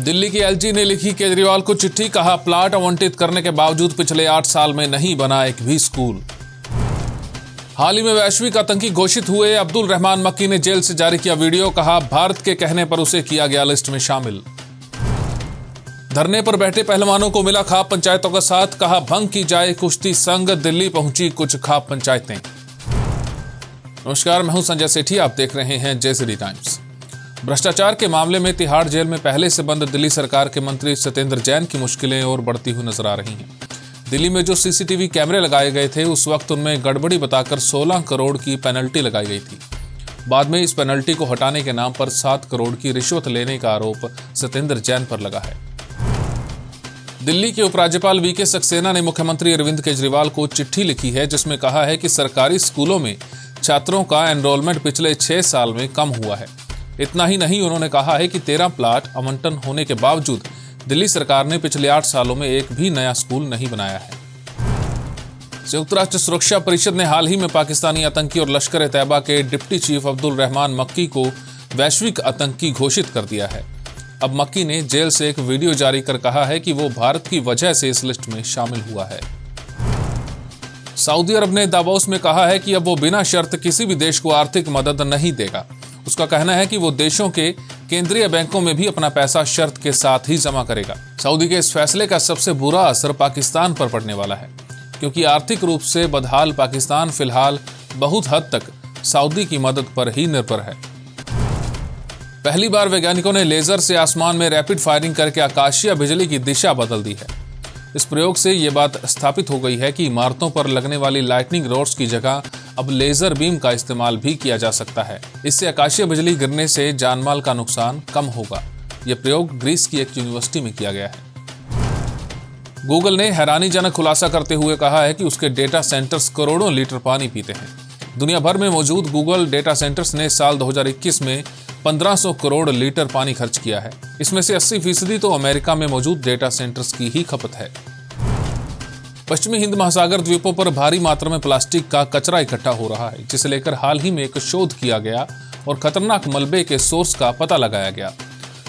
दिल्ली की एलजी ने लिखी केजरीवाल को चिट्ठी, कहा प्लाट आवंटित करने के बावजूद पिछले 8 साल में नहीं बना एक भी स्कूल। हाल ही में वैश्विक आतंकी घोषित हुए अब्दुल रहमान मक्की ने जेल से जारी किया वीडियो, कहा भारत के कहने पर उसे किया गया लिस्ट में शामिल। धरने पर बैठे पहलवानों को मिला खाप पंचायतों का साथ, कहा भंग की जाए कुश्ती संघ, दिल्ली पहुंची कुछ खाप पंचायतें। नमस्कार, मैं हूं संजय सेठी, आप देख रहे हैं जेसीडी टाइम्स। भ्रष्टाचार के मामले में तिहाड़ जेल में पहले से बंद दिल्ली सरकार के मंत्री सत्येंद्र जैन की मुश्किलें और बढ़ती हुई नजर आ रही हैं। दिल्ली में जो सीसीटीवी कैमरे लगाए गए थे उस वक्त उनमें गड़बड़ी बताकर 16 करोड़ की पेनल्टी लगाई गई थी। बाद में इस पेनल्टी को हटाने के नाम पर 7 करोड़ की रिश्वत लेने का आरोप सत्येंद्र जैन पर लगा है। दिल्ली के उपराज्यपाल वीके सक्सेना ने मुख्यमंत्री अरविंद केजरीवाल को चिट्ठी लिखी है, जिसमें कहा है कि सरकारी स्कूलों में छात्रों का एनरोलमेंट पिछले 6 साल में कम हुआ है। इतना ही नहीं, उन्होंने कहा है कि 13 प्लाट आवंटन होने के बावजूद दिल्ली सरकार ने पिछले 8 सालों में एक भी नया स्कूल नहीं बनाया है। संयुक्त राष्ट्र सुरक्षा परिषद ने हाल ही में पाकिस्तानी आतंकी और लश्कर-ए-तैयबा के डिप्टी चीफ अब्दुल रहमान मक्की को वैश्विक आतंकी घोषित कर दिया है। अब मक्की ने जेल से एक वीडियो जारी कर कहा है कि वो भारत की वजह से इस लिस्ट में शामिल हुआ है। सऊदी अरब ने दावोस में कहा है कि अब वो बिना शर्त किसी भी देश को आर्थिक मदद नहीं देगा। उसका कहना है कि वो देशों के केंद्रीय बैंकों में भी अपना पैसा शर्त के साथ ही जमा करेगा। सऊदी के इस फैसले का सबसे बुरा असर पाकिस्तान पर पड़ने वाला है, क्योंकि आर्थिक रूप से बदहाल पाकिस्तान फिलहाल बहुत हद तक सऊदी की मदद पर ही निर्भर है। पहली बार वैज्ञानिकों ने लेजर से आसमान में रैपिड फायरिंग करके आकाशीय बिजली की दिशा बदल दी है। इस प्रयोग से ये बात स्थापित हो गई है कि इमारतों पर लगने वाली लाइटनिंग रोड्स की जगह अब लेजर बीम का इस्तेमाल भी किया जा सकता है। इससे आकाशीय बिजली गिरने से जानमाल का नुकसान कम होगा। यह प्रयोग ग्रीस की एक यूनिवर्सिटी में किया गया है। गूगल ने हैरानीजनक खुलासा करते हुए कहा है कि उसके डेटा सेंटर्स करोड़ों लीटर पानी पीते हैं। दुनिया भर में मौजूद गूगल डेटा सेंटर्स ने साल 2021 में 1500 करोड़ लीटर पानी खर्च किया है। इसमें से 80% तो अमेरिका में मौजूद डेटा सेंटर्स की ही खपत है। पश्चिमी हिंद महासागर द्वीपों पर भारी मात्रा में प्लास्टिक का कचरा इकट्ठा हो रहा है, जिसे लेकर हाल ही में एक शोध किया गया और खतरनाक मलबे के सोर्स का पता लगाया गया।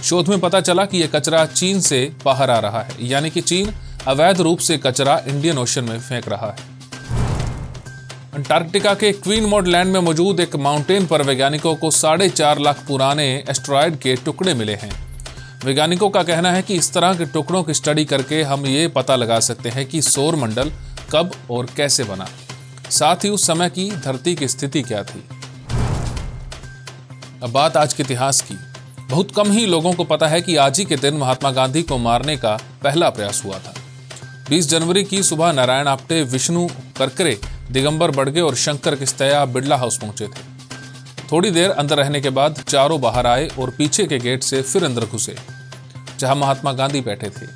शोध में पता चला कि यह कचरा चीन से बाहर आ रहा है, यानी कि चीन अवैध रूप से कचरा इंडियन ओशन में फेंक रहा है। अंटार्कटिका के क्वीन मॉड लैंड में मौजूद एक माउंटेन पर वैज्ञानिकों को 4.5 लाख पुराने एस्टेरॉयड के टुकड़े मिले हैं। वैज्ञानिकों का कहना है कि इस तरह के टुकड़ों की स्टडी करके हम ये पता लगा सकते हैं कि सौर मंडल कब और कैसे बना, साथ ही उस समय की धरती की स्थिति क्या थी। अब बात आज के इतिहास की। बहुत कम ही लोगों को पता है कि आज ही के दिन महात्मा गांधी को मारने का पहला प्रयास हुआ था। 20 जनवरी की सुबह नारायण आप्टे, विष्णु करकरे, दिगंबर बड़गे और शंकर किस्तैया बिड़ला हाउस पहुंचे थे। थोड़ी देर अंदर रहने के बाद चारों बाहर आए और पीछे के गेट से फिर अंदर घुसे, जहां महात्मा गांधी बैठे थे।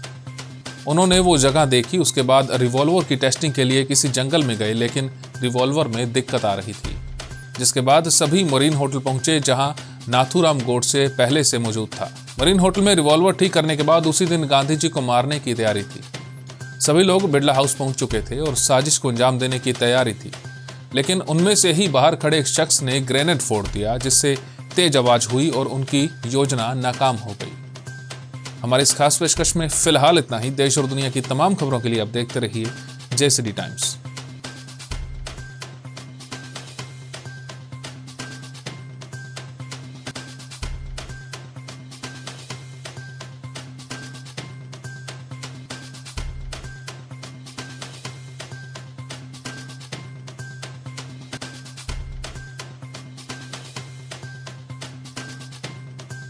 उन्होंने वो जगह देखी। उसके बाद रिवॉल्वर की टेस्टिंग के लिए किसी जंगल में गए, लेकिन रिवॉल्वर में दिक्कत आ रही थी। जिसके बाद सभी मरीन होटल पहुंचे, जहां नाथूराम गोडसे पहले से मौजूद था। मरीन होटल में रिवॉल्वर ठीक करने के बाद उसी दिन गांधी जी को मारने की तैयारी थी। सभी लोग बिड़ला हाउस पहुंच चुके थे और साजिश को अंजाम देने की तैयारी थी, लेकिन उनमें से ही बाहर खड़े एक शख्स ने ग्रेनेड फोड़ दिया, जिससे तेज आवाज हुई और उनकी योजना नाकाम हो गई। हमारी इस खास पेशकश में फिलहाल इतना ही। देश और दुनिया की तमाम खबरों के लिए आप देखते रहिए जेसीडी टाइम्स।